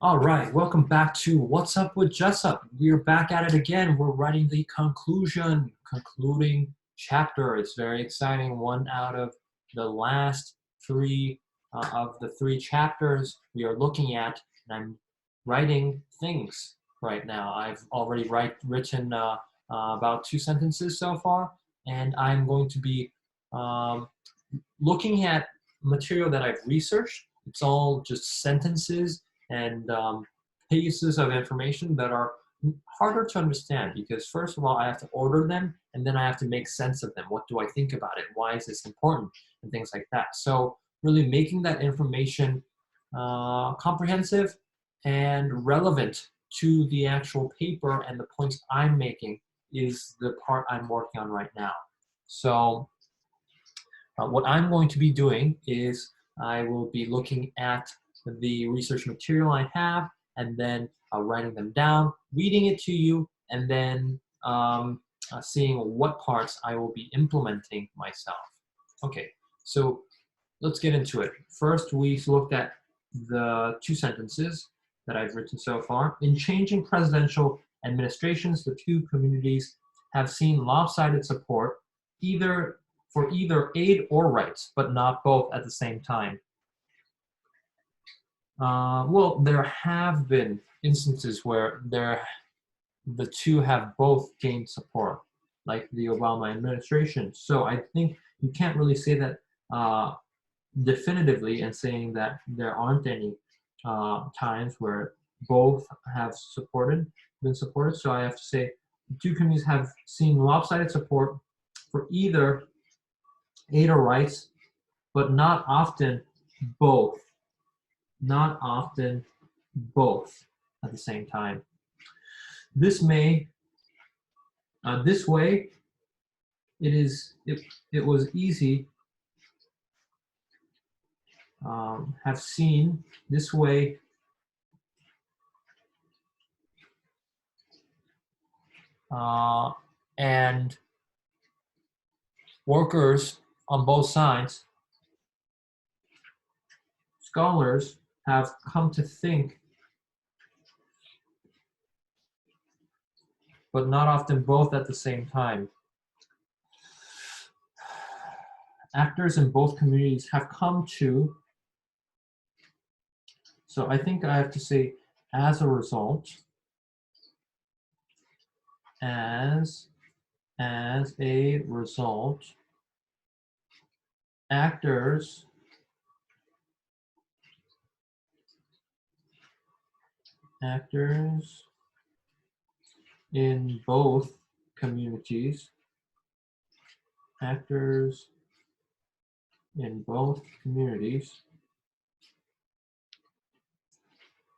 All right, welcome back to What's Up with Jessup. We're back at it again. We're writing the concluding chapter. It's very exciting. One out of the last three of the three chapters we are looking at, and I'm writing things right now. I've already written about 2 sentences so far, and I'm going to be um, looking at material that I've researched. It's all just sentences and pieces of information that are harder to understand because first of all I have to order them and then I have to make sense of them. What do I think about it? Why is this important? And things like that. So really making that information comprehensive and relevant to the actual paper and the points I'm making is the part I'm working on right now. So what I'm going to be doing is I will be looking at the research material I have and then writing them down, reading it to you, and then seeing what parts I will be implementing myself. Okay, so let's get into it. First, we looked at the 2 sentences that I've written so far. In changing presidential administrations, the two communities have seen lopsided support for either aid or rights, but not both at the same time. Well, there have been instances where the two have both gained support, like the Obama administration. So I think you can't really say that definitively and saying that there aren't any times where both have been supported. So I have to say the two communities have seen lopsided support for either aid or rights, but not often both. Not often both at the same time. This way, it was easy. Have seen this way. And workers on both sides, scholars have come to think, but not often both at the same time. Actors in both communities have come to, so I think I have to say, as a result, as a result, actors in both communities, actors in both communities,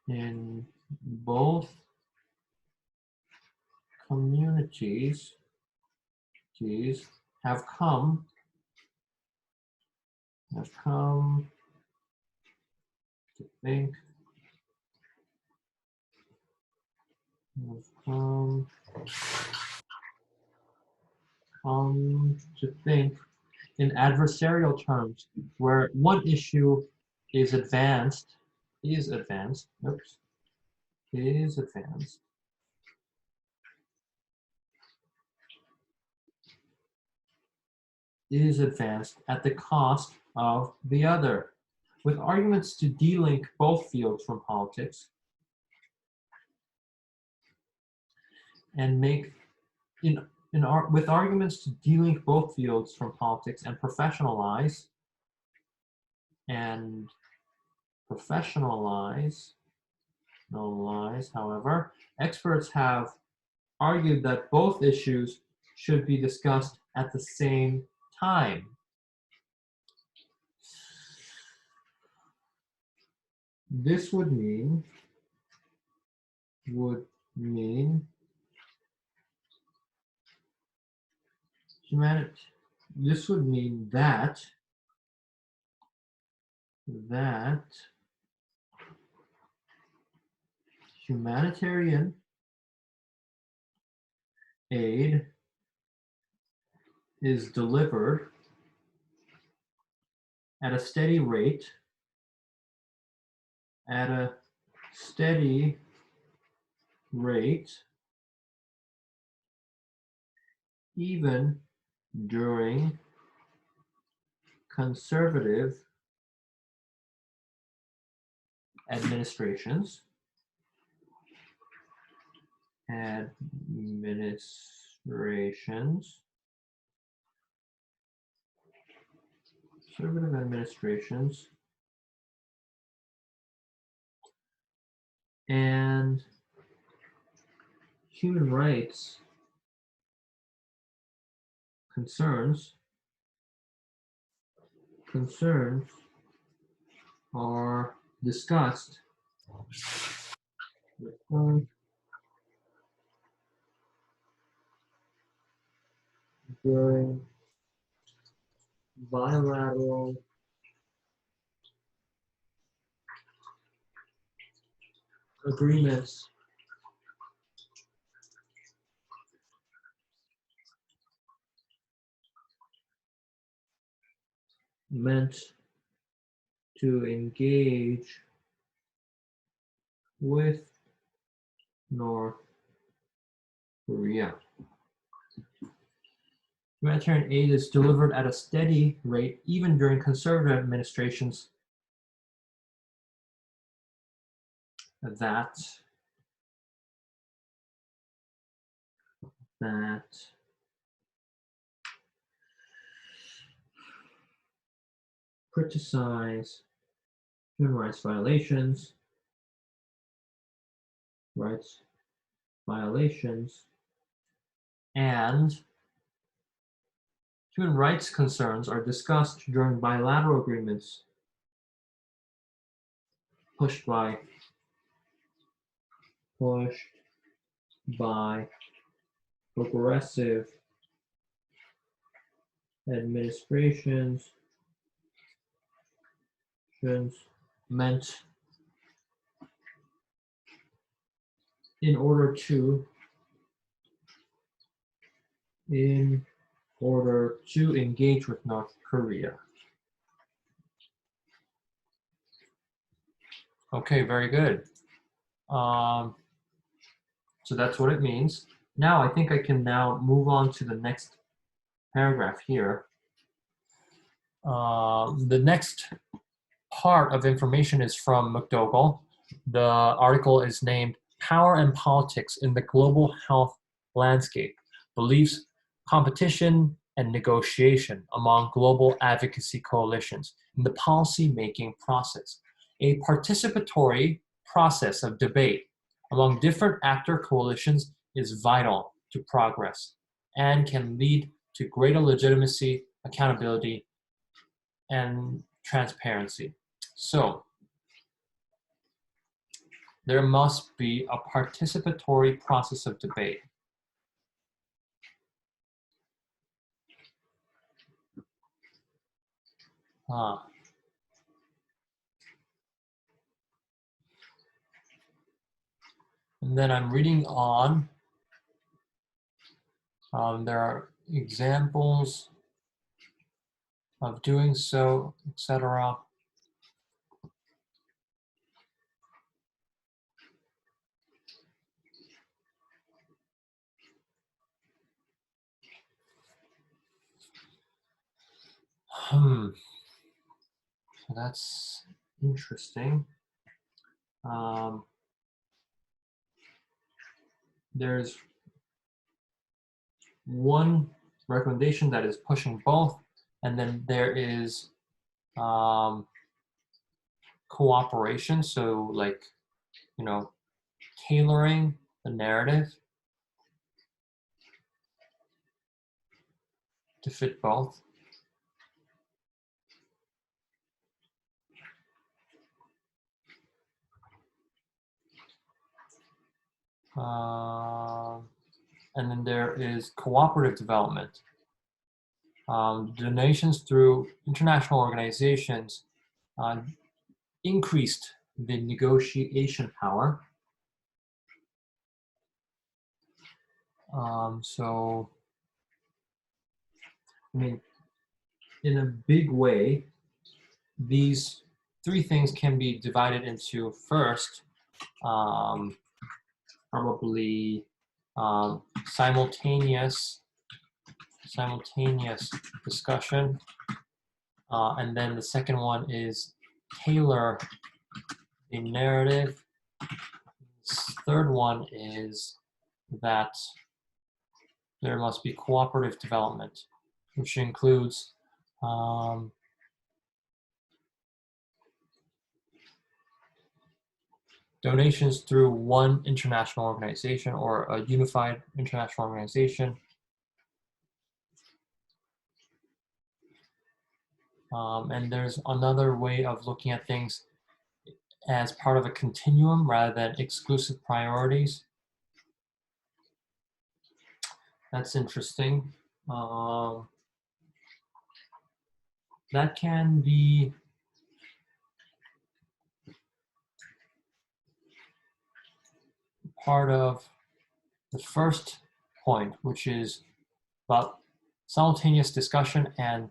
in both communities have come to think, in adversarial terms, where one issue is advanced, at the cost of the other, with arguments to delink both fields from politics and make with arguments to delink both fields from politics and professionalize, however, experts have argued that both issues should be discussed at the same time. This would mean this would mean that humanitarian aid is delivered at a steady rate steady rate even during conservative administrations. Conservative administrations, and human rights concerns are discussed during bilateral agreements meant to engage with North Korea. Humanitarian aid is delivered at a steady rate even during conservative administrations that criticize human rights violations, and human rights concerns are discussed during bilateral agreements pushed by progressive administrations meant in order to engage with North Korea. Okay, very good. So that's what it means. Now I think I can now move on to the next paragraph here. The next part of information is from McDougall. The article is named Power and Politics in the Global Health Landscape, Beliefs, Competition, and Negotiation Among Global Advocacy Coalitions in the Policy-Making Process. A participatory process of debate among different actor coalitions is vital to progress and can lead to greater legitimacy, accountability, and transparency. So, there must be a participatory process of debate. And then I'm reading on. There are examples of doing so, etc. So that's interesting. There's one recommendation that is pushing both, and then there is cooperation. So, like, tailoring the narrative to fit both. And then there is cooperative development. Donations through international organizations increased the negotiation power. So, I mean, in a big way, these three things can be divided into, first, probably simultaneous discussion. And then the second one is tailor the narrative. This third one is that there must be cooperative development, which includes donations through one international organization or a unified international organization. And there's another way of looking at things as part of a continuum rather than exclusive priorities. That's interesting. That can be part of the first point, which is about simultaneous discussion and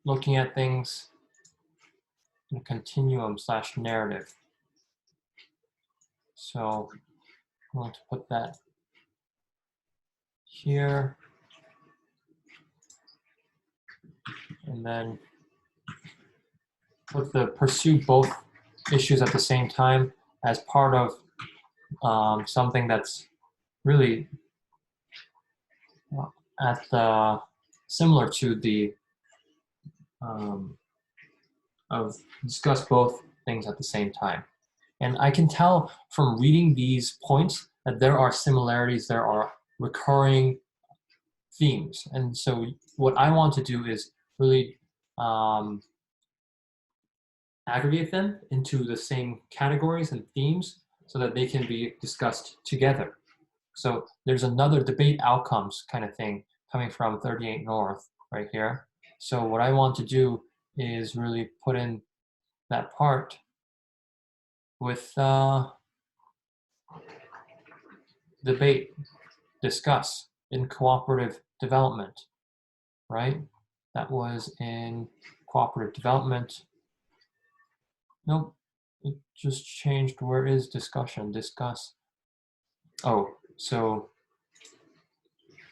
looking at things in a continuum / narrative. So I'm going to put that here, and then pursue both issues at the same time as part of something that's really similar to the of discuss both things at the same time. And I can tell from reading these points that there are similarities, there are recurring themes. And so what I want to do is really aggregate them into the same categories and themes so that they can be discussed together. So there's another debate outcomes kind of thing coming from 38 North right here. So what I want to do is really put in that part with debate, discuss in cooperative development, right? That was in cooperative development. Nope, it just changed. Where is discussion? Discuss. Oh, so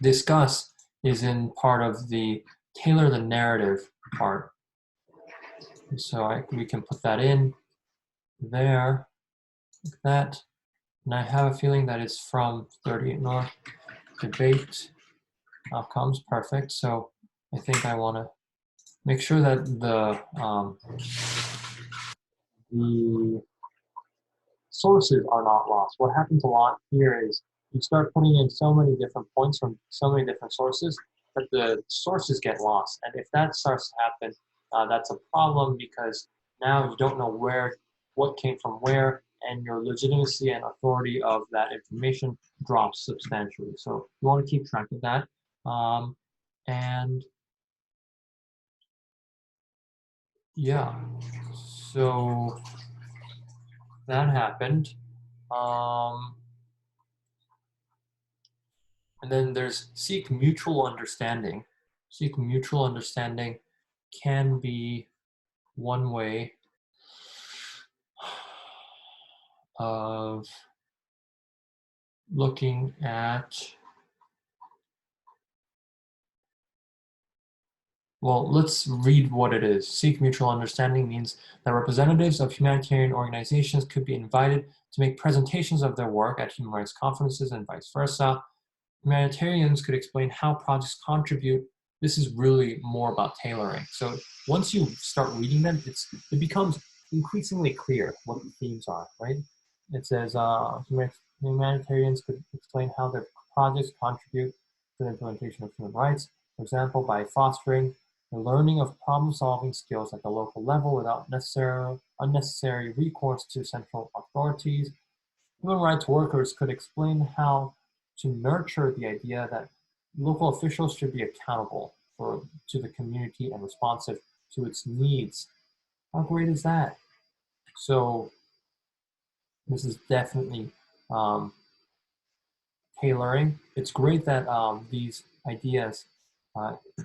discuss is in part of the tailor the narrative part. So we can put that in there, like that. And I have a feeling that it's from 38 North. Debate outcomes, perfect. So I think I want to make sure that the sources are not lost. What happens a lot here is you start putting in so many different points from so many different sources that the sources get lost. And if that starts to happen, that's a problem because now you don't know what came from where, and your legitimacy and authority of that information drops substantially. So you want to keep track of that. And yeah, so that happened. And then there's seek mutual understanding. Seek mutual understanding can be one way of looking at, well, let's read what it is. Seek mutual understanding means that representatives of humanitarian organizations could be invited to make presentations of their work at human rights conferences and vice versa. Humanitarians could explain how projects contribute. This is really more about tailoring. So once you start reading them, it becomes increasingly clear what the themes are, right? It says humanitarians could explain how their projects contribute to the implementation of human rights, for example, by fostering the learning of problem-solving skills at the local level without unnecessary recourse to central authorities. Human rights workers could explain how to nurture the idea that local officials should be accountable to the community and responsive to its needs. How great is that? So this is definitely tailoring. It's great that these ideas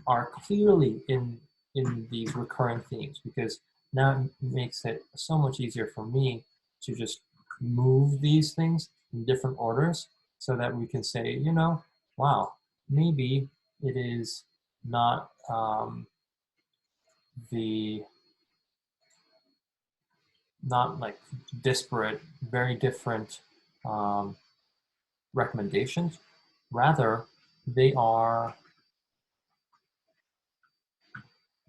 are clearly in in these recurrent themes, because now it makes it so much easier for me to just move these things in different orders so that we can say, you know, wow, maybe it is not the not like disparate, very different um, recommendations. Rather, they are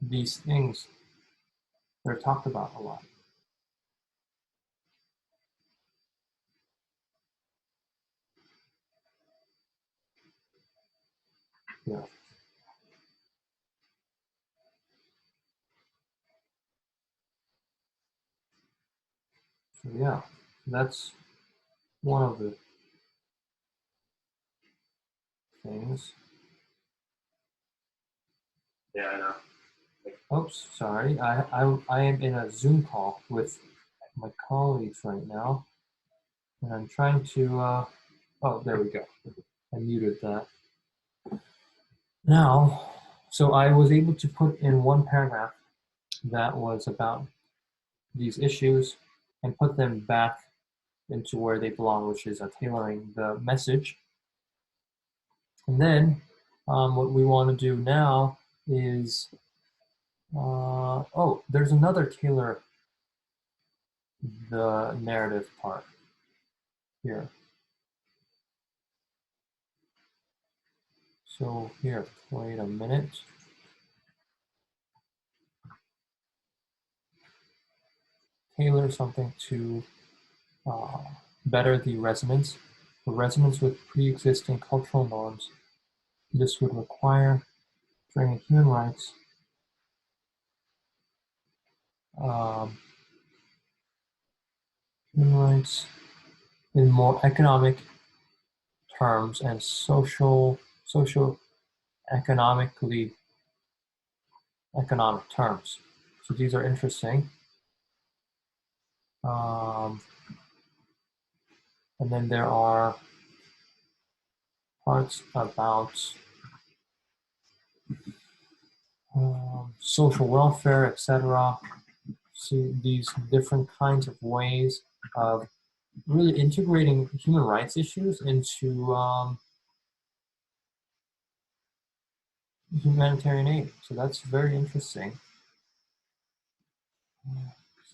these things that are talked about a lot. Yeah. So yeah, that's one of the things. Yeah, I know. Oops, sorry. I am in a Zoom call with my colleagues right now, and I'm trying to. Oh, there we go. I muted that. Now, so I was able to put in one paragraph that was about these issues and put them back into where they belong, which is tailoring the message. And then what we want to do now is, oh, there's another tailor the narrative part here. So here, wait a minute. Tailor something to better the resonance with pre-existing cultural norms. This would require framing um, human rights in more economic terms and social economic terms. So these are interesting. And then there are parts about social welfare, etc. So these different kinds of ways of really integrating human rights issues into humanitarian aid. So that's very interesting.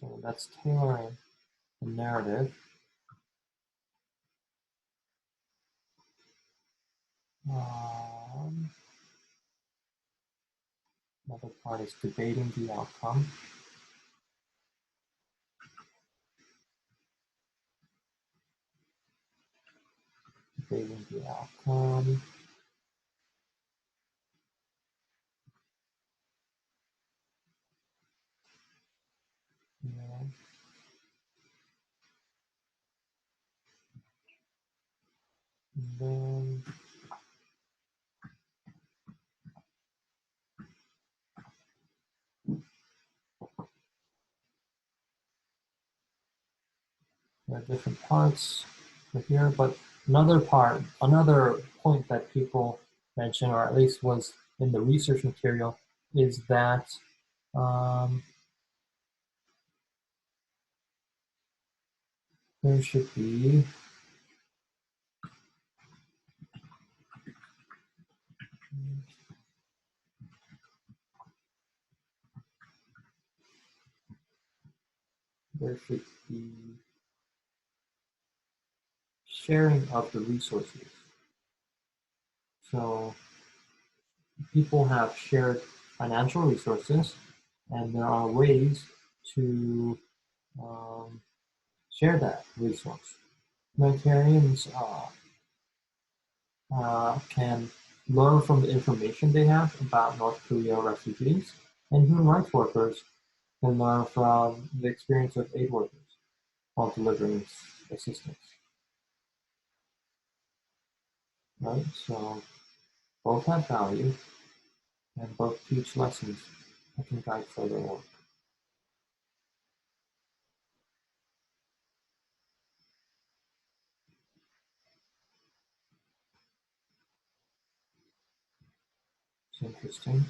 So that's tailoring the narrative. Um, Another part is debating the outcome. Debating the outcome. Yeah. And then there are different parts here, but another point that people mention, or at least was in the research material, is that um, there should be there should be sharing of the resources. So people have shared financial resources, and there are ways to um, share that resource. Humanitarians can learn from the information they have about North Korea refugees, and human rights workers can learn from the experience of aid workers while delivering assistance. Right? So both have value and both teach lessons that can guide further work. It's interesting.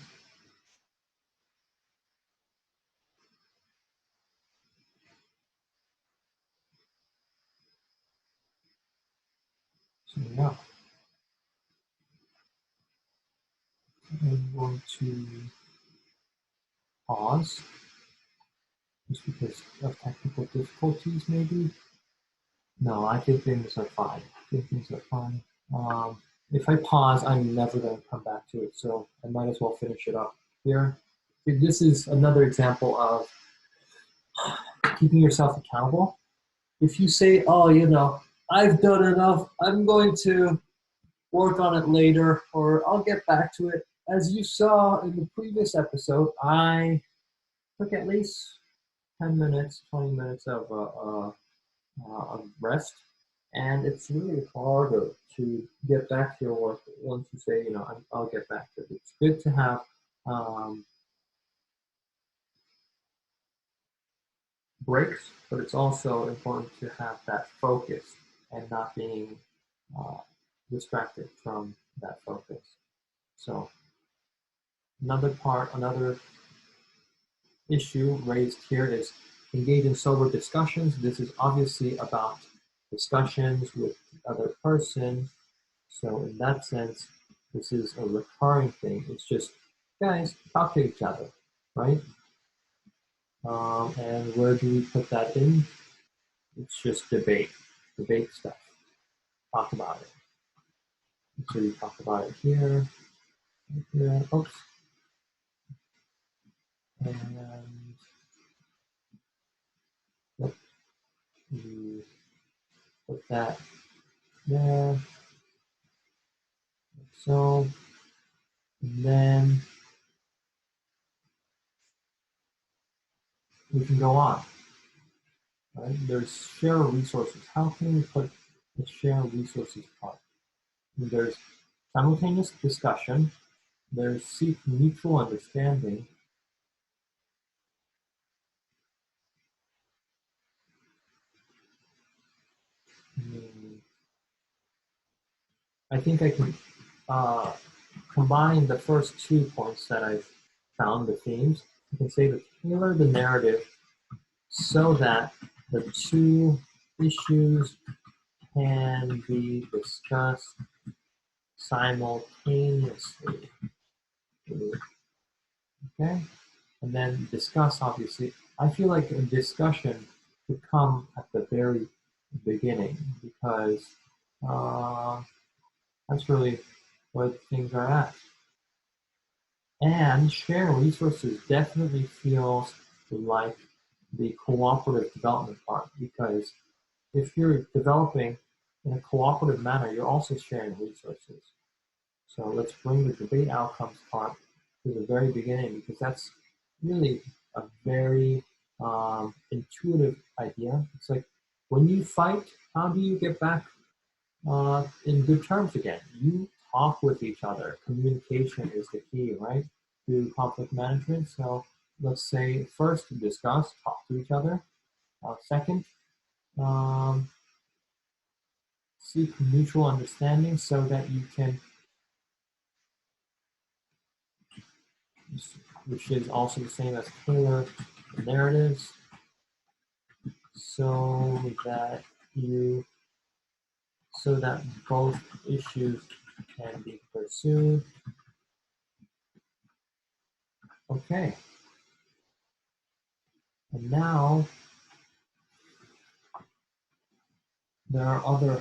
Yeah. I'm going to pause just because of technical difficulties, maybe. No, I think things are fine. I think things are fine. If I pause, I'm never going to come back to it, so I might as well finish it up here. This is another example of keeping yourself accountable. If you say, oh, you know, I've done enough, I'm going to work on it later, or I'll get back to it. As you saw in the previous episode, I took at least 10 minutes, 20 minutes of rest. And it's really harder to get back to your work once you say, you know, I'll get back to it. It's good to have um, breaks, but it's also important to have that focus and not being uh, distracted from that focus. So another issue raised here is engage in sober discussions. This is obviously about discussions with the other person. So in that sense, this is a recurring thing. It's just, guys, talk to each other, right? And where do we put that in? It's just debate stuff. Talk about it. So you talk about it here, oops, and yep, you put that there. So, and then we can go on. Right? There's share resources. How can we put the share resources part? There's simultaneous discussion. There's seek mutual understanding. I think I can combine the first 2 points that I've found, the themes. You can say to tailor the narrative so that the two issues can be discussed simultaneously. Okay? And then discuss, obviously. I feel like a discussion should come at the very beginning because that's really where things are at. And sharing resources definitely feels like the cooperative development part because if you're developing in a cooperative manner, you're also sharing resources. So let's bring the debate outcomes part to the very beginning because that's really a very intuitive idea. It's like when you fight, how do you get back in good terms again? You talk with each other. Communication is the key, right, to conflict management. So let's say first discuss, talk to each other. Second, um, seek mutual understanding so that you can, which is also the same as tailor narratives, so that you, so that both issues can be pursued. Okay. And now there are other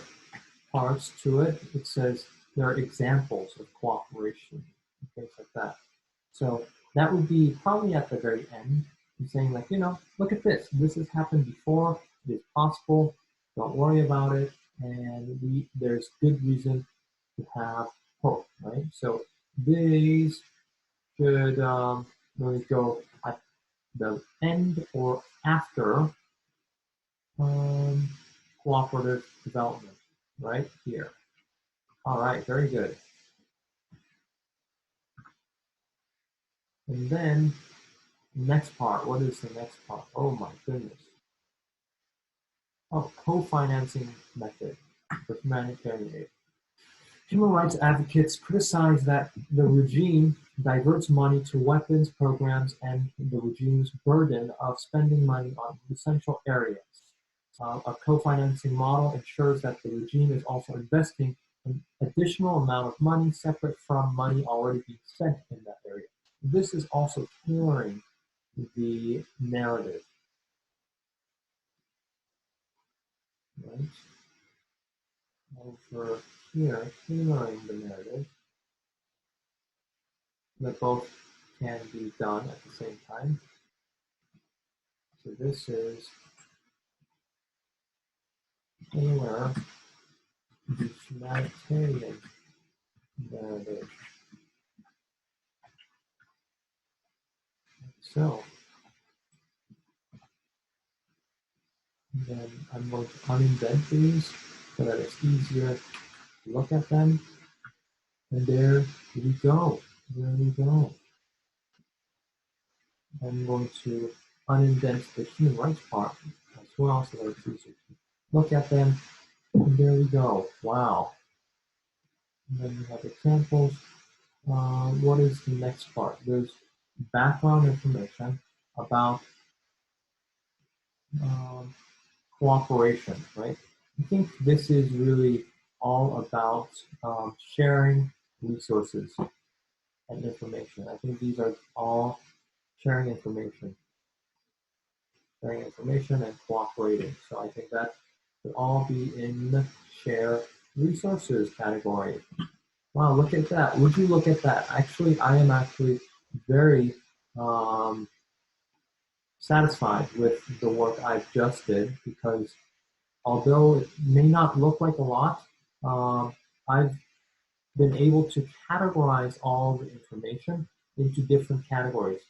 parts to it. It says there are examples of cooperation and things like that. So that would be probably at the very end, saying like, you know, look at this. This has happened before. It is possible. Don't worry about it. And there's good reason to have hope, right? So these should really go at the end or after cooperative development, right here. All right, very good. And then next part, what is the next part? Oh my goodness. Oh, co-financing method for humanitarian aid. Human rights advocates criticize that the regime diverts money to weapons programs and the regime's burden of spending money on essential areas. A co-financing model ensures that the regime is also investing an additional amount of money separate from money already being spent in that area. This is also tailoring the narrative, right? Over here, tailoring the narrative, that both can be done at the same time. So this is tailor the humanitarian narrative. So then I'm going to unindent these so that it's easier to look at them. And there we go. There we go. I'm going to unindent the human rights part as well so that it's easier to look at them. And there we go. Wow. And then we have examples. What is the next part? There's background information about cooperation, right? I think this is really all about sharing resources and information. I think these are all sharing information and cooperating. So I think that should all be in the share resources category. Wow, look at that. Would you look at that? Actually, I am actually very satisfied with the work I just did because although it may not look like a lot, I've been able to categorize all the information into different categories,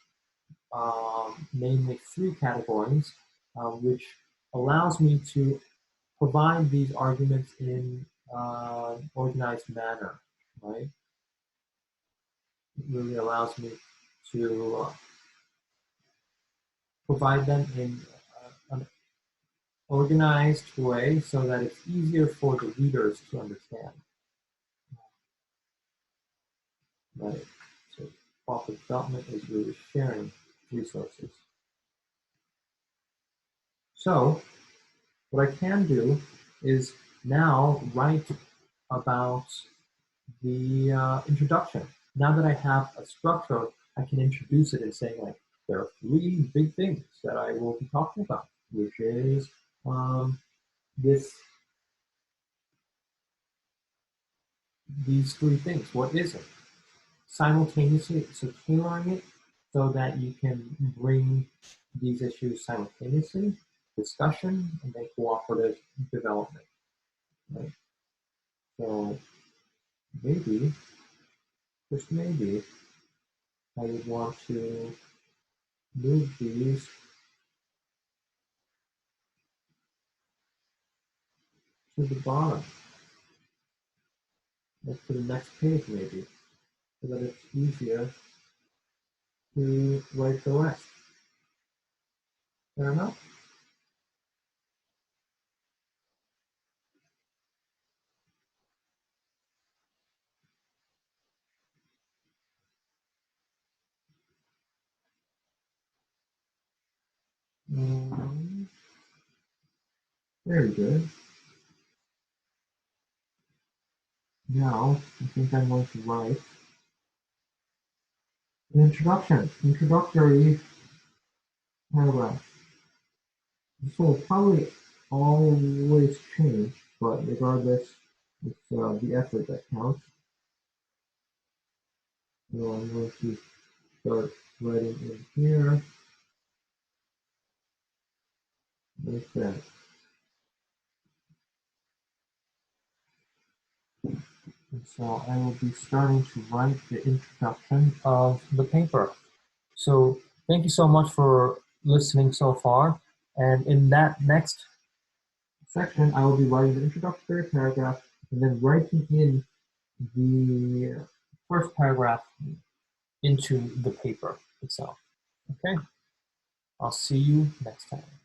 namely 3 categories, which allows me to provide these arguments in organized manner, right? It really allows me to provide them in an organized way so that it's easier for the readers to understand. Right. So cooperative development is really sharing resources. So what I can do is now write about the introduction. Now that I have a structure, I can introduce it and say like, there are 3 big things that I will be talking about, which is these 3 things. What is it? Simultaneously, so tailoring it so that you can bring these issues simultaneously, discussion, and then cooperative development, right? So maybe, just maybe, I would want to move these to the bottom, like to the next page maybe, so that it's easier to write the rest. Fair enough? Very good. Now, I think I'm going to write an introductory paragraph. This will probably always change, but regardless, it's the effort that counts. So I'm going to start writing in here, like that. And so I will be starting to write the introduction of the paper. So thank you so much for listening so far. And in that next section, I will be writing the introductory paragraph and then writing in the first paragraph into the paper itself. Okay, I'll see you next time.